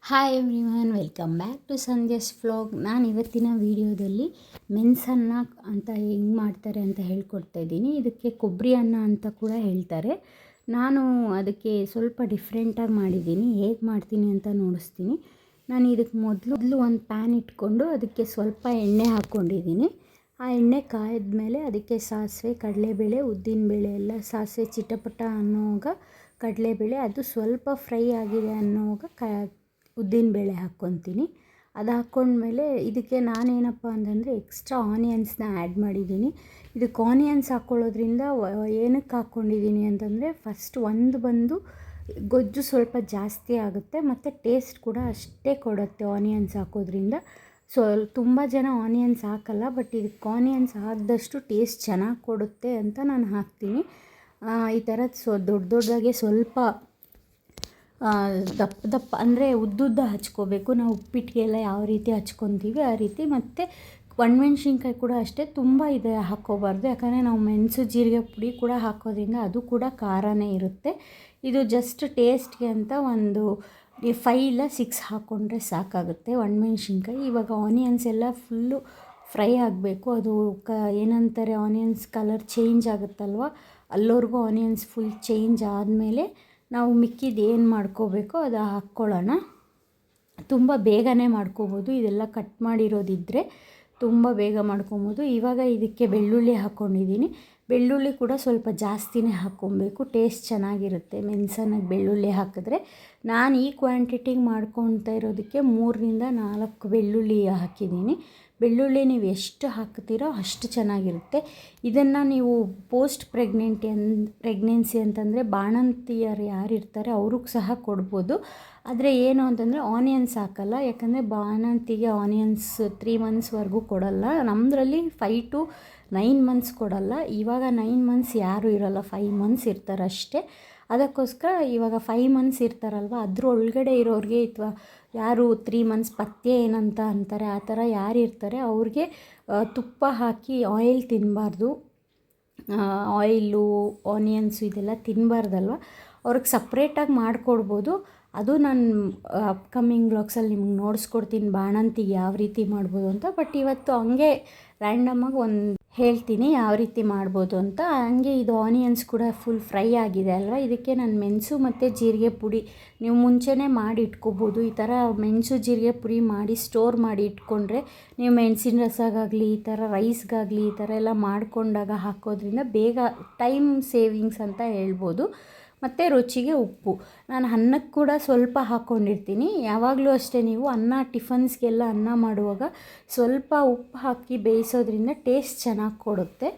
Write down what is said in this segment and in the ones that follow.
Hi everyone, welcome back to Sandhya's vlog. ನಾನು ಇವತ್ತಿನ ವಿಡಿಯೋದಲ್ಲಿ ಮೆಣಸನ್ನ ಅಂತ ಹೆಂಗೆ ಮಾಡ್ತಾರೆ ಅಂತ ಹೇಳ್ಕೊಡ್ತಾ ಇದ್ದೀನಿ. ಇದಕ್ಕೆ ಕೊಬ್ಬರಿ ಅನ್ನ ಅಂತ ಕೂಡ ಹೇಳ್ತಾರೆ. ನಾನು ಅದಕ್ಕೆ ಸ್ವಲ್ಪ ಡಿಫ್ರೆಂಟಾಗಿ ಮಾಡಿದ್ದೀನಿ. ಹೇಗೆ ಮಾಡ್ತೀನಿ ಅಂತ ನೋಡಿಸ್ತೀನಿ. ನಾನು ಇದಕ್ಕೆ ಮೊದಲು ಒಂದು ಪ್ಯಾನ್ ಇಟ್ಕೊಂಡು ಅದಕ್ಕೆ ಸ್ವಲ್ಪ ಎಣ್ಣೆ ಹಾಕ್ಕೊಂಡಿದ್ದೀನಿ. ಆ ಎಣ್ಣೆ ಕಾಯ್ದ ಮೇಲೆ ಅದಕ್ಕೆ ಸಾಸಿವೆ, ಕಡಲೆಬೇಳೆ, ಉದ್ದಿನಬೇಳೆ ಎಲ್ಲ ಸಾಸಿವೆ ಚಿಟಪಟ ಅನ್ನೋವಾಗ ಕಡಲೆಬೇಳೆ ಅದು ಸ್ವಲ್ಪ ಫ್ರೈ ಆಗಿದೆ ಅನ್ನೋವಾಗ ಉದ್ದಿನಬೇಳೆ ಹಾಕ್ಕೊತೀನಿ. ಅದು ಹಾಕ್ಕೊಂಡ್ಮೇಲೆ ಇದಕ್ಕೆ ನಾನೇನಪ್ಪ ಅಂತಂದರೆ ಎಕ್ಸ್ಟ್ರಾ ಆನಿಯನ್ಸ್ನ ಆ್ಯಡ್ ಮಾಡಿದ್ದೀನಿ. ಇದಕ್ಕೆ ಆನಿಯನ್ಸ್ ಹಾಕ್ಕೊಳ್ಳೋದ್ರಿಂದ ಏನಕ್ಕೆ ಹಾಕ್ಕೊಂಡಿದ್ದೀನಿ ಅಂತಂದರೆ ಫಸ್ಟ್ ಬಂದು ಗೊಜ್ಜು ಸ್ವಲ್ಪ ಜಾಸ್ತಿ ಆಗುತ್ತೆ ಮತ್ತು ಟೇಸ್ಟ್ ಕೂಡ ಅಷ್ಟೇ ಕೊಡುತ್ತೆ ಆನಿಯನ್ಸ್ ಹಾಕೋದ್ರಿಂದ. ತುಂಬ ಜನ ಆನಿಯನ್ಸ್ ಹಾಕಲ್ಲ, ಬಟ್ ಇದಕ್ಕೆ ಆನಿಯನ್ಸ್ ಹಾಕಿದಷ್ಟು ಟೇಸ್ಟ್ ಚೆನ್ನಾಗಿ ಕೊಡುತ್ತೆ ಅಂತ ನಾನು ಹಾಕ್ತೀನಿ. ಈ ಥರದ್ದು ದೊಡ್ಡದಾಗೆ ಸ್ವಲ್ಪ ದಪ್ಪ ಅಂದರೆ ಉದ್ದುದ್ದ ಹಚ್ಕೋಬೇಕು. ನಾವು ಉಪ್ಪಿಟ್ಟಿಗೆಲ್ಲ ಯಾವ ರೀತಿ ಹಚ್ಕೊತೀವಿ ಆ ರೀತಿ. ಮತ್ತು ಒಣಮೆಣ್ಸಿನ್ಕಾಯಿ ಕೂಡ ಅಷ್ಟೇ, ತುಂಬ ಇದೆ ಹಾಕ್ಕೋಬಾರ್ದು. ಯಾಕಂದರೆ ನಾವು ಮೆಣಸು ಜೀರಿಗೆ ಪುಡಿ ಕೂಡ ಹಾಕೋದ್ರಿಂದ ಅದು ಕೂಡ ಖಾರನೇ ಇರುತ್ತೆ. ಇದು ಜಸ್ಟ್ ಟೇಸ್ಟ್ಗೆ ಅಂತ ಒಂದು 5 ಇಲ್ಲ 6 ಹಾಕ್ಕೊಂಡ್ರೆ ಸಾಕಾಗುತ್ತೆ ಒಣಮೆಣ್ಸಿನ್ಕಾಯಿ. ಇವಾಗ ಆನಿಯನ್ಸ್ ಎಲ್ಲ ಫುಲ್ಲು ಫ್ರೈ ಆಗಬೇಕು. ಅದು ಏನಂತಾರೆ, ಆನಿಯನ್ಸ್ ಕಲರ್ ಚೇಂಜ್ ಆಗುತ್ತಲ್ವ, ಅಲ್ಲವರೆಗೂ ಆನಿಯನ್ಸ್ ಫುಲ್ ಚೇಂಜ್ ಆದಮೇಲೆ ನಾವು ಮಿಕ್ಕಿದ್ದು ಏನು ಮಾಡ್ಕೋಬೇಕೋ ಅದು ಹಾಕ್ಕೊಳ್ಳೋಣ. ತುಂಬ ಬೇಗನೆ ಮಾಡ್ಕೋಬೋದು, ಇದೆಲ್ಲ ಕಟ್ ಮಾಡಿರೋದಿದ್ದರೆ ತುಂಬ ಬೇಗ ಮಾಡ್ಕೊಬೋದು. ಇವಾಗ ಇದಕ್ಕೆ ಬೆಳ್ಳುಳ್ಳಿ ಹಾಕ್ಕೊಂಡಿದ್ದೀನಿ. ಬೆಳ್ಳುಳ್ಳಿ ಕೂಡ ಸ್ವಲ್ಪ ಜಾಸ್ತಿನೇ ಹಾಕ್ಕೊಬೇಕು, ಟೇಸ್ಟ್ ಚೆನ್ನಾಗಿರುತ್ತೆ ಮೆಣಸನ್ನಾಗಿ ಬೆಳ್ಳುಳ್ಳಿ ಹಾಕಿದ್ರೆ. ನಾನು ಈ ಕ್ವಾಂಟಿಟಿಗೆ ಮಾಡ್ಕೊತಾ ಇರೋದಕ್ಕೆ 3ರಿಂದ 4 ಬೆಳ್ಳುಳ್ಳಿ ಹಾಕಿದ್ದೀನಿ. ಬೆಳ್ಳುಳ್ಳಿ ನೀವು ಎಷ್ಟು ಹಾಕ್ತೀರೋ ಅಷ್ಟು ಚೆನ್ನಾಗಿರುತ್ತೆ. ಇದನ್ನು ನೀವು ಪೋಸ್ಟ್ ಪ್ರೆಗ್ನೆನ್ಸಿ ಅಂತಂದರೆ ಬಾಣಂತಿಯರು ಯಾರಿರ್ತಾರೆ ಅವ್ರಿಗೆ ಸಹ ಕೊಡ್ಬೋದು. ಆದರೆ ಏನು ಅಂತಂದರೆ ಆನಿಯನ್ಸ್ ಹಾಕಲ್ಲ, ಯಾಕಂದರೆ ಬಾಣಂತಿಗೆ ಆನಿಯನ್ಸ್ 3 ಮಂತ್ಸ್ವರೆಗೂ ಕೊಡಲ್ಲ. ನಮ್ಮದ್ರಲ್ಲಿ 5 to 9 ಮಂತ್ಸ್ ಕೊಡಲ್ಲ. ಇವಾಗ 9 ಮಂತ್ಸ್ ಯಾರೂ ಇರೋಲ್ಲ, 5 ಮಂತ್ಸ್ ಇರ್ತಾರೆ ಅಷ್ಟೇ. ಅದಕ್ಕೋಸ್ಕರ ಇವಾಗ 5 ಮಂತ್ಸ್ ಇರ್ತಾರಲ್ವ, ಅದ್ರ ಒಳಗಡೆ ಇರೋರಿಗೆ ಅಥವಾ ಯಾರು 3 ಮಂತ್ಸ್ ಪಥ್ಯ ಏನಂತ ಅಂತಾರೆ ಆ ಥರ ಯಾರು ಇರ್ತಾರೆ ಅವ್ರಿಗೆ ತುಪ್ಪ ಹಾಕಿ ಆಯಿಲ್ ತಿನ್ನಬಾರ್ದು. ಆಯಿಲು, ಆನಿಯನ್ಸು ಇದೆಲ್ಲ ತಿನ್ನಬಾರ್ದಲ್ವ, ಅವ್ರಿಗೆ ಸಪ್ರೇಟಾಗಿ ಮಾಡಿಕೊಡ್ಬೋದು. ಅದು ನಾನು ಅಪ್ಕಮಿಂಗ್ ವ್ಲಾಗ್ಸಲ್ಲಿ ನಿಮ್ಗೆ ನೋಡಿಸ್ಕೊಡ್ತೀನಿ ಬಾಣಂತಿಗೆ ಯಾವ ರೀತಿ ಮಾಡ್ಬೋದು ಅಂತ. ಬಟ್ ಇವತ್ತು ಹಂಗೆ ರ್ಯಾಂಡಮಾಗಿ ಹೇಳ್ತೀನಿ ಯಾವ ರೀತಿ ಮಾಡ್ಬೋದು ಅಂತ. ಹಂಗೆ ಇದು ಆನಿಯನ್ಸ್ ಕೂಡ ಫುಲ್ ಫ್ರೈ ಆಗಿದೆ ಅಲ್ವ, ಇದಕ್ಕೆ ನಾನು ಮೆಣಸು ಮತ್ತು ಜೀರಿಗೆ ಪುಡಿ ನೀವು ಮುಂಚೆನೇ ಮಾಡಿ ಇಟ್ಕೋಬೋದು. ಈ ಥರ ಮೆಣಸು ಜೀರಿಗೆ ಪುಡಿ ಮಾಡಿ ಸ್ಟೋರ್ ಮಾಡಿ ಇಟ್ಕೊಂಡ್ರೆ ನೀವು ಮೆಣಸಿನ ರಸಗಾಗಲಿ ಈ ಥರ ರೈಸ್ಗಾಗಲಿ ಈ ಥರ ಎಲ್ಲ ಮಾಡಿಕೊಂಡಾಗ ಹಾಕೋದ್ರಿಂದ ಬೇಗ ಟೈಮ್ ಸೇವಿಂಗ್ಸ್ ಅಂತ ಹೇಳ್ಬೋದು. ಮತ್ತು ರುಚಿಗೆ ಉಪ್ಪು, ನಾನು ಅನ್ನಕ್ಕೆ ಕೂಡ ಸ್ವಲ್ಪ ಹಾಕ್ಕೊಂಡಿರ್ತೀನಿ. ಯಾವಾಗಲೂ ಅಷ್ಟೇ, ನೀವು ಟಿಫನ್ಸ್ಗೆಲ್ಲ ಅನ್ನ ಮಾಡುವಾಗ ಸ್ವಲ್ಪ ಉಪ್ಪು ಹಾಕಿ ಬೇಯಿಸೋದ್ರಿಂದ ಟೇಸ್ಟ್ ಚೆನ್ನಾಗಿ ಕೊಡುತ್ತೆ.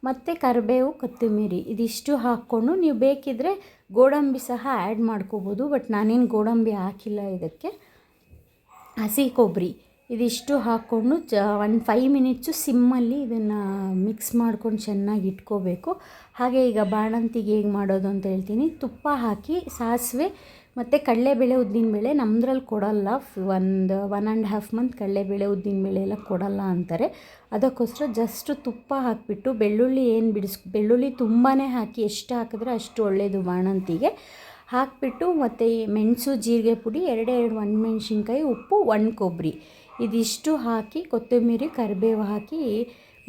ಮತ್ತು ಕರಿಬೇವು, ಕೊತ್ತಂಬರಿ ಇದಿಷ್ಟು ಹಾಕ್ಕೊಂಡು ನೀವು ಬೇಕಿದ್ದರೆ ಗೋಡಂಬಿ ಸಹ ಆ್ಯಡ್ ಮಾಡ್ಕೋಬೋದು. ಬಟ್ ನಾನೇನು ಗೋಡಂಬಿ ಹಾಕಿಲ್ಲ ಇದಕ್ಕೆ. ಹಸಿ ಕೊಬ್ಬರಿ ಇದಿಷ್ಟು ಹಾಕ್ಕೊಂಡು ಒಂದು 5 ಮಿನಿಟ್ಸು ಸಿಮ್ಮಲ್ಲಿ ಇದನ್ನು ಮಿಕ್ಸ್ ಮಾಡ್ಕೊಂಡು ಚೆನ್ನಾಗಿ ಇಟ್ಕೋಬೇಕು. ಹಾಗೆ ಈಗ ಬಾಣಂತಿಗೆ ಹೇಗೆ ಮಾಡೋದು ಅಂತ ಹೇಳ್ತೀನಿ. ತುಪ್ಪ ಹಾಕಿ ಸಾಸಿವೆ ಮತ್ತು ಕಡಲೆಬೇಳೆ, ಉದ್ದಿನಬೇಳೆ ನಮ್ಮದ್ರಲ್ಲಿ ಕೊಡಲ್ಲ. 1.5 ಮಂತ್ ಕಡಲೆಬೇಳೆ ಉದ್ದಿನಬೇಳೆ ಎಲ್ಲ ಕೊಡಲ್ಲ ಅಂತಾರೆ. ಅದಕ್ಕೋಸ್ಕರ ಜಸ್ಟ್ ತುಪ್ಪ ಹಾಕಿಬಿಟ್ಟು ಬೆಳ್ಳುಳ್ಳಿ ತುಂಬಾ ಹಾಕಿ, ಎಷ್ಟು ಹಾಕಿದ್ರೆ ಅಷ್ಟು ಒಳ್ಳೆಯದು ಬಾಣಂತಿಗೆ. ಹಾಕಿಬಿಟ್ಟು ಮತ್ತು ಮೆಣಸು ಜೀರಿಗೆ ಪುಡಿ 2 ಒಣಮೆಣ್ಸಿನ್ಕಾಯಿ, ಉಪ್ಪು, ಕೊಬ್ಬರಿ ಇದಿಷ್ಟು ಹಾಕಿ ಕೊತ್ತಂಬರಿ ಕರಿಬೇವು ಹಾಕಿ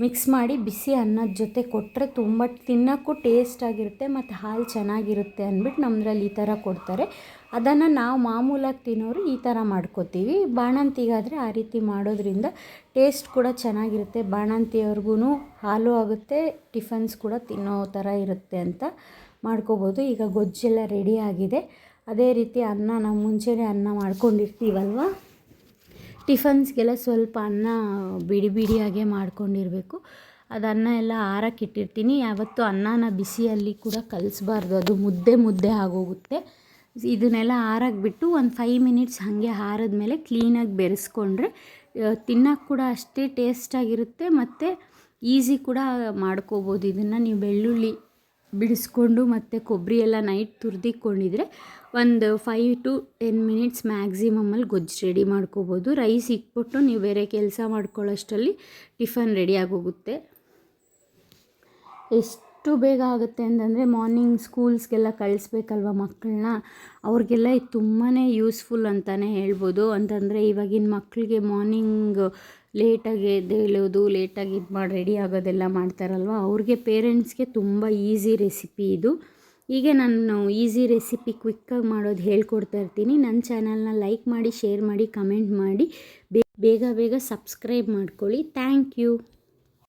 ಮಿಕ್ಸ್ ಮಾಡಿ ಬಿಸಿ ಅನ್ನದ ಜೊತೆ ಕೊಟ್ಟರೆ ತುಂಬ ತಿನ್ನೋಕ್ಕೂ ಟೇಸ್ಟಾಗಿರುತ್ತೆ ಮತ್ತು ಹಾಲು ಚೆನ್ನಾಗಿರುತ್ತೆ ಅಂದ್ಬಿಟ್ಟು ನಮ್ಮದ್ರಲ್ಲಿ ಈ ಥರ ಕೊಡ್ತಾರೆ. ಅದನ್ನು ನಾವು ಮಾಮೂಲಾಗಿ ತಿನ್ನೋರು ಈ ಥರ ಮಾಡ್ಕೋತೀವಿ. ಬಾಣಂತಿಗಾದರೆ ಆ ರೀತಿ ಮಾಡೋದ್ರಿಂದ ಟೇಸ್ಟ್ ಕೂಡ ಚೆನ್ನಾಗಿರುತ್ತೆ. ಬಾಣಂತಿಯವ್ರಿಗೂ ಹಾಲು ಆಗುತ್ತೆ, ಟಿಫನ್ಸ್ ಕೂಡ ತಿನ್ನೋ ಥರ ಇರುತ್ತೆ ಅಂತ ಮಾಡ್ಕೋಬೋದು. ಈಗ ಗೊಜ್ಜೆಲ್ಲ ರೆಡಿ ಆಗಿದೆ. ಅದೇ ರೀತಿ ನಾವು ಮುಂಚೆನೇ ಅನ್ನ ಮಾಡ್ಕೊಂಡಿರ್ತೀವಲ್ವ, ಟಿಫನ್ಸ್ಗೆಲ್ಲ ಸ್ವಲ್ಪ ಅನ್ನ ಬಿಡಿಯಾಗೆ ಮಾಡ್ಕೊಂಡಿರಬೇಕು. ಅದು ಅನ್ನ ಎಲ್ಲ ಆರಕ್ಕಿಟ್ಟಿರ್ತೀನಿ. ಯಾವತ್ತೂ ಅನ್ನನ ಬಿಸಿಯಲ್ಲಿ ಕೂಡ ಕಲಿಸ್ಬಾರ್ದು, ಅದು ಮುದ್ದೆ ಆಗೋಗುತ್ತೆ. ಇದನ್ನೆಲ್ಲ ಆರಾಕ್ಬಿಟ್ಟು ಒಂದು 5 ಮಿನಿಟ್ಸ್ ಹಾಗೆ ಆರಿದ್ಮೇಲೆ ಕ್ಲೀನಾಗಿ ಬೆರೆಸ್ಕೊಂಡ್ರೆ ತಿನ್ನೋಕ್ಕೆ ಕೂಡ ಅಷ್ಟೇ ಟೇಸ್ಟಾಗಿರುತ್ತೆ ಮತ್ತು ಈಸಿ ಕೂಡ ಮಾಡ್ಕೋಬೋದು. ಇದನ್ನು ನೀವು ಬೆಳ್ಳುಳ್ಳಿ ಬಿಡಿಸ್ಕೊಂಡು ಮತ್ತು ಕೊಬ್ಬರಿ ಎಲ್ಲ ನೈಟ್ ತುರಿದಿಟ್ಕೊಂಡಿದ್ರೆ ಒಂದು 5 to 10 ಮಿನಿಟ್ಸ್ ಮ್ಯಾಕ್ಸಿಮಮ್ಮಲ್ಲಿ ಗೊಜ್ಜು ರೆಡಿ ಮಾಡ್ಕೋಬೋದು. ರೈಸ್ ಇಟ್ಬಿಟ್ಟು ನೀವು ಬೇರೆ ಕೆಲಸ ಮಾಡ್ಕೊಳ್ಳೋಷ್ಟರಲ್ಲಿ ಟಿಫನ್ ರೆಡಿ ಆಗೋಗುತ್ತೆ. ಎಷ್ಟು ಬೇಗ ಆಗುತ್ತೆ ಅಂತಂದರೆ ಮಾರ್ನಿಂಗ್ ಸ್ಕೂಲ್ಸ್ಗೆಲ್ಲ ಕಳಿಸ್ಬೇಕಲ್ವ ಮಕ್ಕಳನ್ನ, ಅವ್ರಿಗೆಲ್ಲ ಇದು ತುಂಬಾ ಯೂಸ್ಫುಲ್ ಅಂತಲೇ ಹೇಳ್ಬೋದು. ಅಂತಂದರೆ ಇವಾಗಿನ ಮಕ್ಕಳಿಗೆ ಮಾರ್ನಿಂಗ್ ಲೇಟಾಗಿ ಎದ್ದೇಳೋದು, ಲೇಟಾಗಿ ಇದು ಮಾಡಿ ರೆಡಿ ಆಗೋದೆಲ್ಲ ಮಾಡ್ತಾರಲ್ವ, ಅವ್ರಿಗೆ ಪೇರೆಂಟ್ಸ್ಗೆ ತುಂಬ ಈಸಿ ರೆಸಿಪಿ ಇದು. ಹೀಗೆ ನಾನು ಈಸಿ ರೆಸಿಪಿ ಕ್ವಿಕ್ಕಾಗಿ ಮಾಡೋದು ಹೇಳ್ಕೊಡ್ತಾ ಇರ್ತೀನಿ. ನನ್ನ ಚಾನಲ್ನ ಲೈಕ್ ಮಾಡಿ, ಶೇರ್ ಮಾಡಿ, ಕಮೆಂಟ್ ಮಾಡಿ, ಬೇಗ ಬೇಗ ಸಬ್ಸ್ಕ್ರೈಬ್ ಮಾಡ್ಕೊಳ್ಳಿ. Thank you.